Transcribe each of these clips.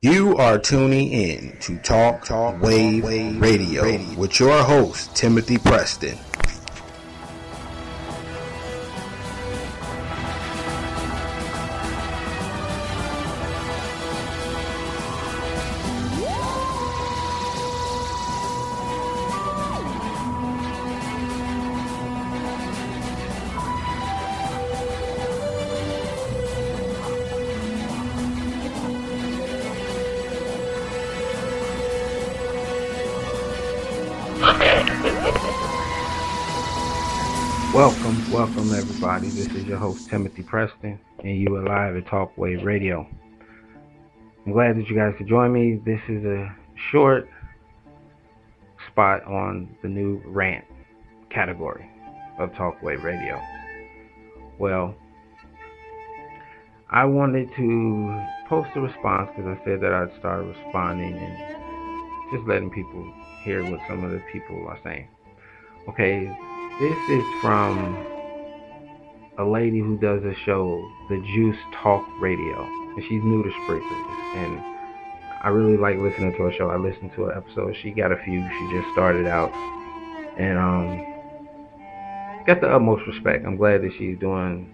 You are tuning in to Talk Wave Radio with your host, Timothy Preston. Welcome everybody. This is your host Timothy Preston, and you are live at Talk Wave Radio. I'm glad that you guys could join me. This is a short spot on the new Rant category of Talk Wave Radio. Well, I wanted to post a response because I said that I'd start responding and just letting people hear what some of the people are saying. Okay, this is from a lady who does a show, The Juice Talk Radio, and she's new to Spreaker, and I really like listening to her show. I listened to her episode. She got a few. She just started out, and got the utmost respect. I'm glad that she's doing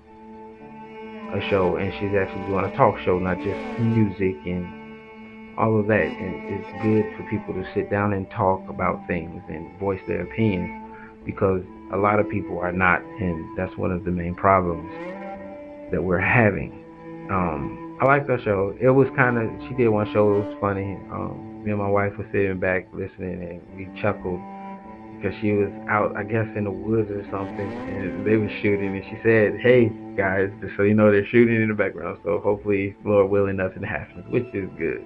a show, and she's actually doing a talk show, not just music and all of that. And it's good for people to sit down and talk about things and voice their opinions, because a lot of people are not, and that's one of the main problems that we're having. I like that show. It was she did one show, it was funny. Me and my wife were sitting back listening, and we chuckled because she was out, I guess, in the woods or something, and they were shooting, and she said, "Hey guys, just so you know, they're shooting in the background, so hopefully, Lord willing, nothing happens," which is good.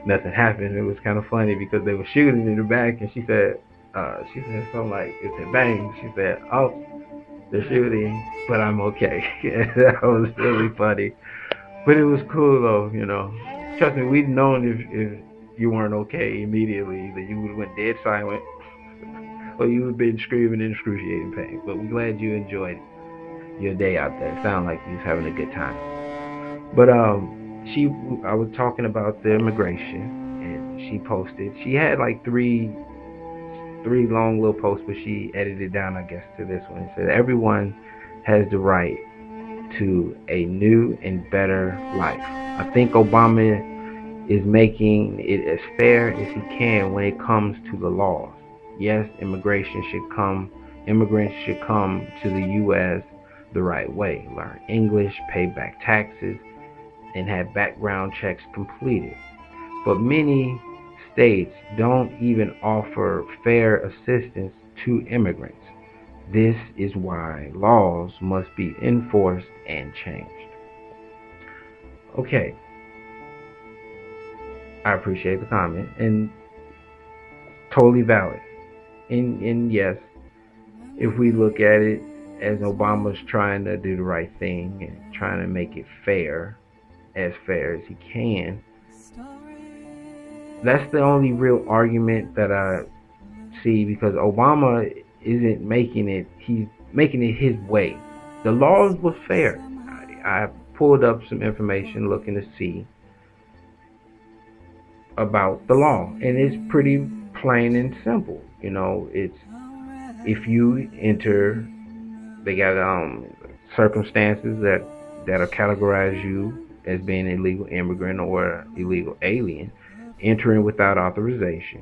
Nothing happened. It was kind of funny because they were shooting in the back, and she said something like, it said bang. She said, "Oh, they're shooting, but I'm okay." That was really funny. But it was cool though, you know. Trust me, we'd known if you weren't okay immediately, that you would have went dead silent or you would have been screaming in excruciating pain. But we're glad you enjoyed your day out there. It sounded like you was having a good time. But I was talking about the immigration, and she posted. She had like three long little posts, but she edited down, I guess, to this one. It said, "Everyone has the right to a new and better life. I think Obama is making it as fair as he can when it comes to the laws. Yes, immigrants should come to the U.S. the right way, learn English, pay back taxes, and have background checks completed. But many states don't even offer fair assistance to immigrants. This is why laws must be enforced and changed." Okay, I appreciate the comment, and totally valid. And yes, if we look at it as Obama's trying to do the right thing and trying to make it fair as he can, that's the only real argument that I see, because Obama isn't making it, he's making it his way. The laws were fair. I pulled up some information looking to see about the law, and it's pretty plain and simple. You know, it's, if you enter, they got circumstances that categorize you as being an illegal immigrant or illegal alien, entering without authorization,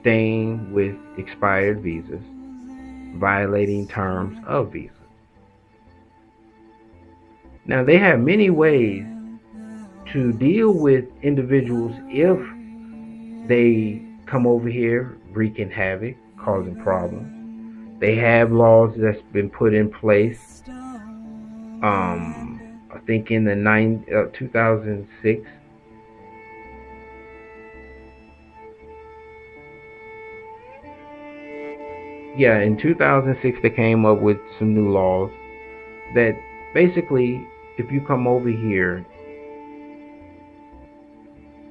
staying with expired visas, violating terms of visas. Now, they have many ways to deal with individuals if they come over here wreaking havoc, causing problems. They have laws that's been put in place, I think in the 2006. Yeah, in 2006 they came up with some new laws that basically, if you come over here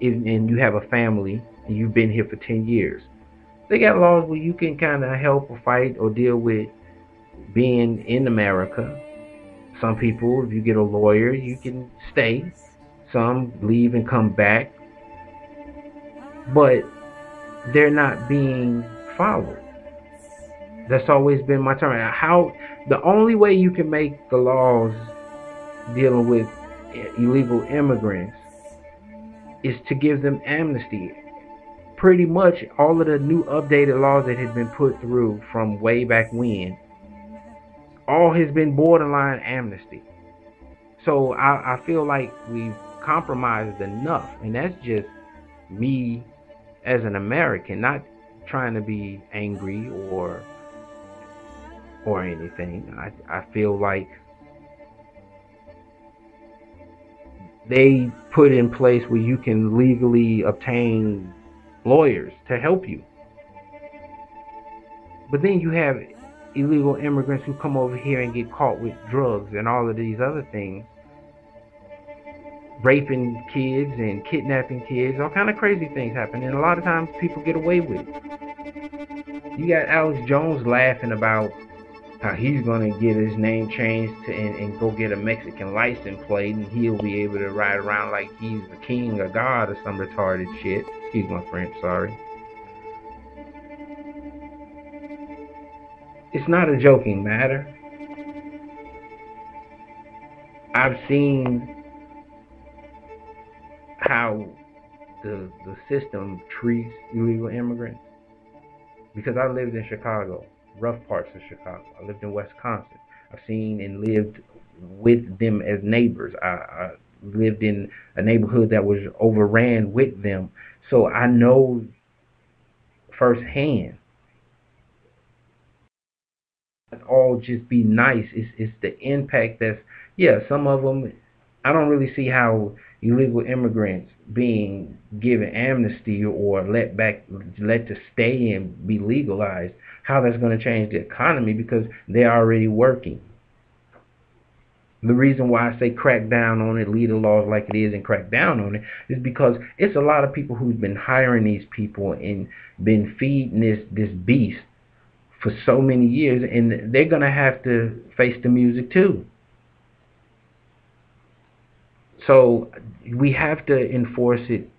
and you have a family and you've been here for 10 years, they got laws where you can kind of help or fight or deal with being in America. Some people, if you get a lawyer, you can stay. Some leave and come back. but they're not being followed. That's always been my term. How the only way you can make the laws dealing with illegal immigrants is to give them amnesty. Pretty much all of the new updated laws that had been put through from way back when, all has been borderline amnesty. So I feel like we've compromised enough, and that's just me as an American, not trying to be angry or anything. I feel like they put in place where you can legally obtain lawyers to help you. But then you have illegal immigrants who come over here and get caught with drugs and all of these other things, raping kids and kidnapping kids, all kind of crazy things happen, and a lot of times people get away with it. You got Alex Jones laughing about how he's going to get his name changed and go get a Mexican license plate, and he'll be able to ride around like he's the king or god or some retarded shit. Excuse my French, sorry. It's not a joking matter. I've seen how the system treats illegal immigrants, because I lived in Chicago, rough parts of Chicago. I lived in Wisconsin. I've seen and lived with them as neighbors. I lived in a neighborhood that was overran with them. So I know firsthand. It's all just be nice. It's the impact that's, yeah, some of them, I don't really see how illegal immigrants being given amnesty or let to stay and be legalized, how that's going to change the economy, because they're already working. The reason why I say crack down on it, leave the laws like it is and crack down on it, is because it's a lot of people who've been hiring these people and been feeding this beast for so many years, and they're going to have to face the music too. So we have to enforce it.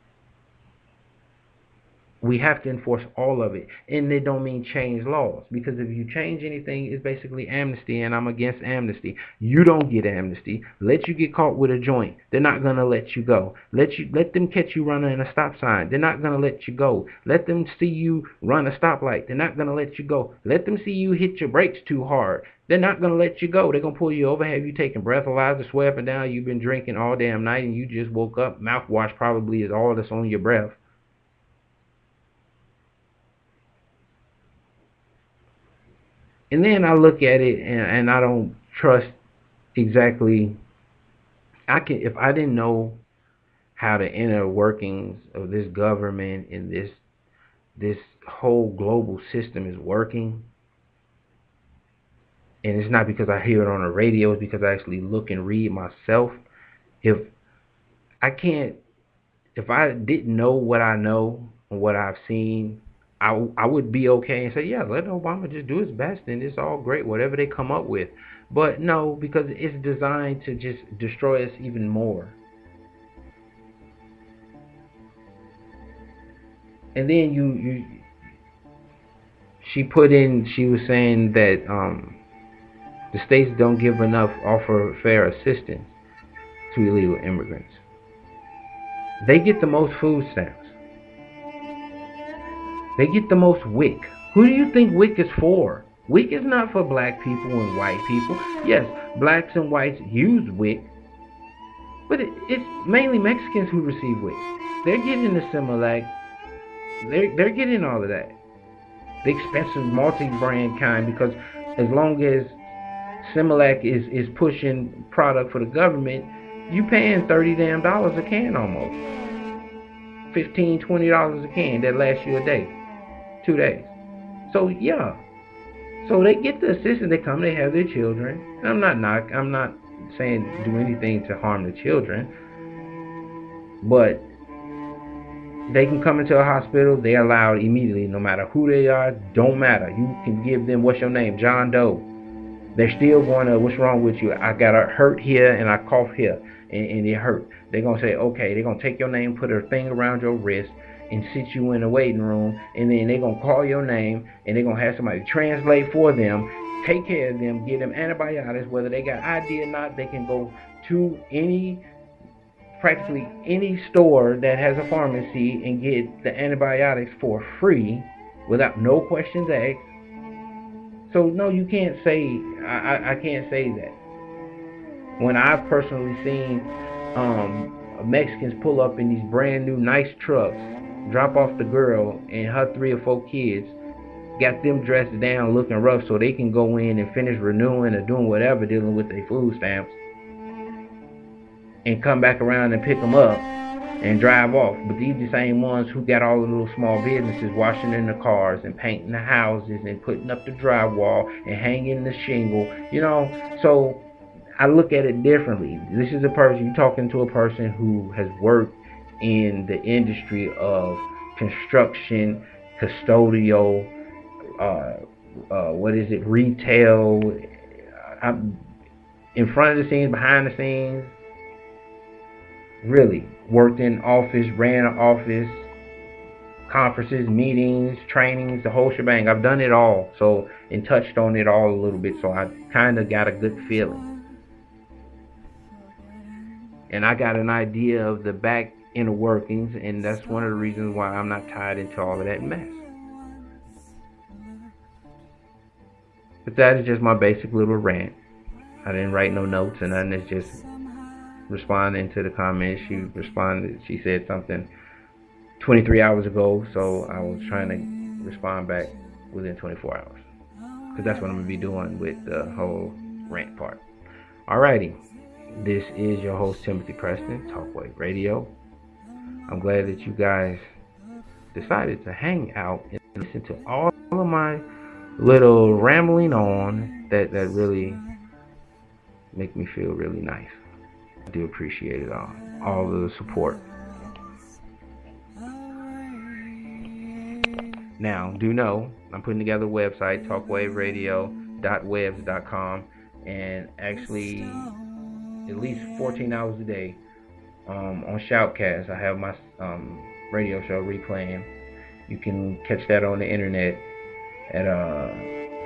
We have to enforce all of it. And they don't mean change laws, because if you change anything, it's basically amnesty, and I'm against amnesty. You don't get amnesty. Let you get caught with a joint, they're not going to let you go. Let them catch you running a stop sign, they're not going to let you go. Let them see you run a stoplight, they're not going to let you go. Let them see you hit your brakes too hard, they're not going to let you go. They're going to pull you over, have you taking breathalyzer, swear up and down you've been drinking all damn night and you just woke up. Mouthwash probably is all that's on your breath. And then I look at it and I don't trust exactly. If I didn't know how the inner workings of this government and this whole global system is working, and it's not because I hear it on the radio, it's because I actually look and read myself. If I didn't know what I know and what I've seen, I would be okay and say, yeah, let Obama just do his best and it's all great, whatever they come up with. But no, because it's designed to just destroy us even more. And then she was saying that the states don't offer fair assistance to illegal immigrants. They get the most food stamps. They get the most WIC. Who do you think WIC is for? WIC is not for black people and white people. Yes, blacks and whites use WIC, but it's mainly Mexicans who receive WIC. They're getting the Similac. They're getting all of that. The expensive multi-brand kind, because as long as Similac is pushing product for the government, you paying $30 damn a can almost. $15, $20 a can that lasts you a day, 2 days. So yeah. So they get the assistance, they come, they have their children. And I'm not saying do anything to harm the children. But they can come into a hospital, they're allowed immediately, no matter who they are, don't matter. You can give them, what's your name? John Doe. They're still going to, what's wrong with you? I got a hurt here and I cough here and it hurt. They're going to say, okay, they're going to take your name, put a thing around your wrist, and sit you in a waiting room, and then they're going to call your name, and they're going to have somebody translate for them, take care of them, give them antibiotics, whether they got ID or not. They can go to practically any store that has a pharmacy and get the antibiotics for free without no questions asked. So no, you can't say, I can't say that. When I've personally seen Mexicans pull up in these brand new nice trucks, drop off the girl and her 3 or 4 kids, got them dressed down looking rough so they can go in and finish renewing or doing whatever, dealing with their food stamps, and come back around and pick them up and drive off. But these are the same ones who got all the little small businesses washing in the cars and painting the houses and putting up the drywall and hanging the shingle, you know. So I look at it differently. This is a person, you're talking to a person who has worked in the industry of construction, custodial, retail, in front of the scenes, behind the scenes. Really worked in office, ran an office, conferences, meetings, trainings, the whole shebang. I've done it all, so, and touched on it all a little bit, so I kind of got a good feeling. And I got an idea of the back inner workings, and that's one of the reasons why I'm not tied into all of that mess. But that is just my basic little rant. I didn't write no notes and nothing. It's just responding to the comments. She said something 23 hours ago, so I was trying to respond back within 24 hours. Because that's what I'm going to be doing with the whole rant part. Alrighty. This is your host, Timothy Preston, Talkwave Radio. I'm glad that you guys decided to hang out and listen to all of my little rambling on that really make me feel really nice. I do appreciate it all of the support. Now, do know I'm putting together a website, talkwaveradio.webs.com, and actually at least 14 hours a day on Shoutcast. I have my radio show replaying. You can catch that on the internet at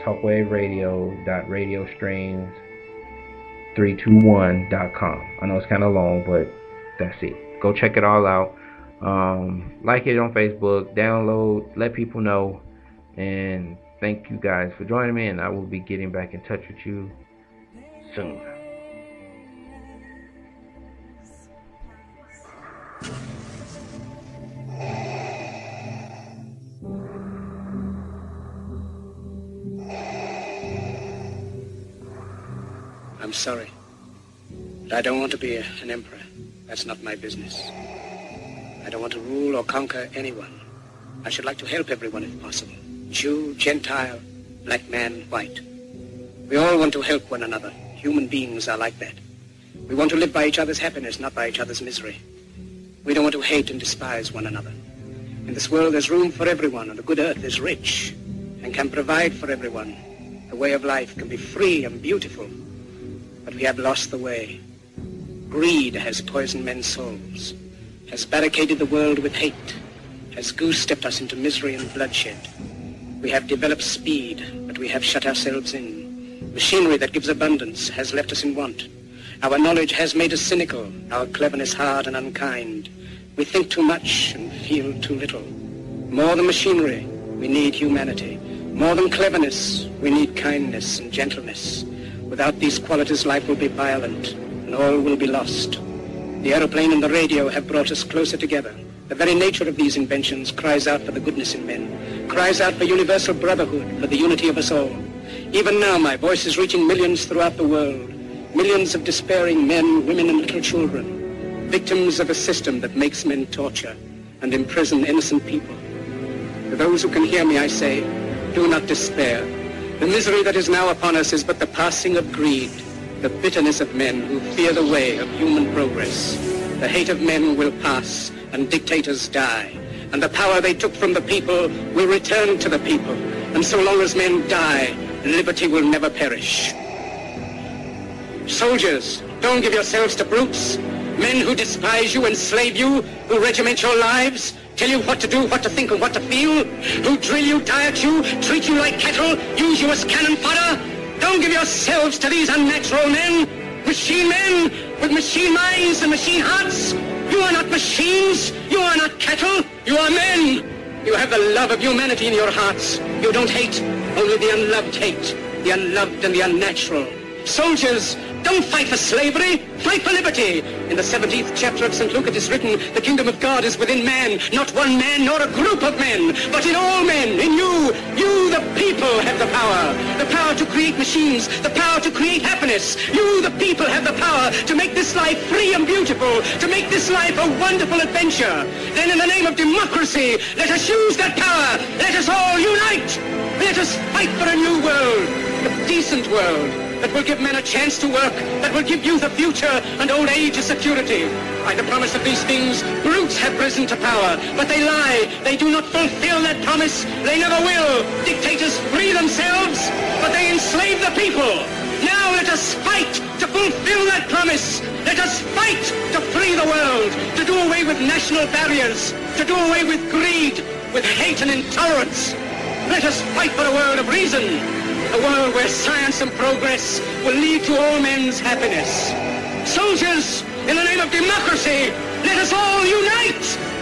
talkwaveradio.radiostreams321.com. I know it's kind of long, but that's it. Go check it all out. Like it on Facebook, download, let people know, and thank you guys for joining me, and I will be getting back in touch with you soon. I'm sorry, but I don't want to be an emperor. That's not my business. I don't want to rule or conquer anyone. I should like to help everyone if possible. Jew, Gentile, black man, white. We all want to help one another. Human beings are like that. We want to live by each other's happiness, not by each other's misery. We don't want to hate and despise one another. In this world there's room for everyone, and the good earth is rich and can provide for everyone. The way of life can be free and beautiful. But we have lost the way. Greed has poisoned men's souls, has barricaded the world with hate, has goose-stepped us into misery and bloodshed. We have developed speed, but we have shut ourselves in. Machinery that gives abundance has left us in want. Our knowledge has made us cynical, our cleverness hard and unkind. We think too much and feel too little. More than machinery, we need humanity. More than cleverness, we need kindness and gentleness. Without these qualities, life will be violent, and all will be lost. The aeroplane and the radio have brought us closer together. The very nature of these inventions cries out for the goodness in men, cries out for universal brotherhood, for the unity of us all. Even now, my voice is reaching millions throughout the world, millions of despairing men, women, and little children, victims of a system that makes men torture and imprison innocent people. To those who can hear me, I say, do not despair. The misery that is now upon us is but the passing of greed, the bitterness of men who fear the way of human progress. The hate of men will pass, and dictators die, and the power they took from the people will return to the people, and so long as men die, liberty will never perish. Soldiers, don't give yourselves to brutes, men who despise you, enslave you, who regiment your lives. tell you what to do, what to think, and what to feel, who drill you, diet you, treat you like cattle, use you as cannon fodder. Don't give yourselves to these unnatural men with machine minds and machine hearts. You are not machines. You are not cattle. You are men. You have the love of humanity in your hearts. You don't hate. Only the unloved hate. The unloved and the unnatural. Soldiers, don't fight for slavery. Fight for liberty. In the 17th chapter of St. Luke it is written, the kingdom of God is within man. Not one man nor a group of men, but in all men. In you. You, the people, have the power. The power to create machines. The power to create happiness. You, the people, have the power to make this life free and beautiful. To make this life a wonderful adventure. Then in the name of democracy, let us use that power. Let us all unite. Let us fight for a new world. A decent world. That will give men a chance to work, that will give youth a future and old age a security. By the promise of these things, brutes have risen to power, but they lie. They do not fulfill that promise. They never will. Dictators free themselves, but they enslave the people. Now let us fight to fulfill that promise. Let us fight to free the world, to do away with national barriers, to do away with greed, with hate and intolerance. Let us fight for a world of reason. A world where science and progress will lead to all men's happiness. Soldiers, in the name of democracy, let us all unite!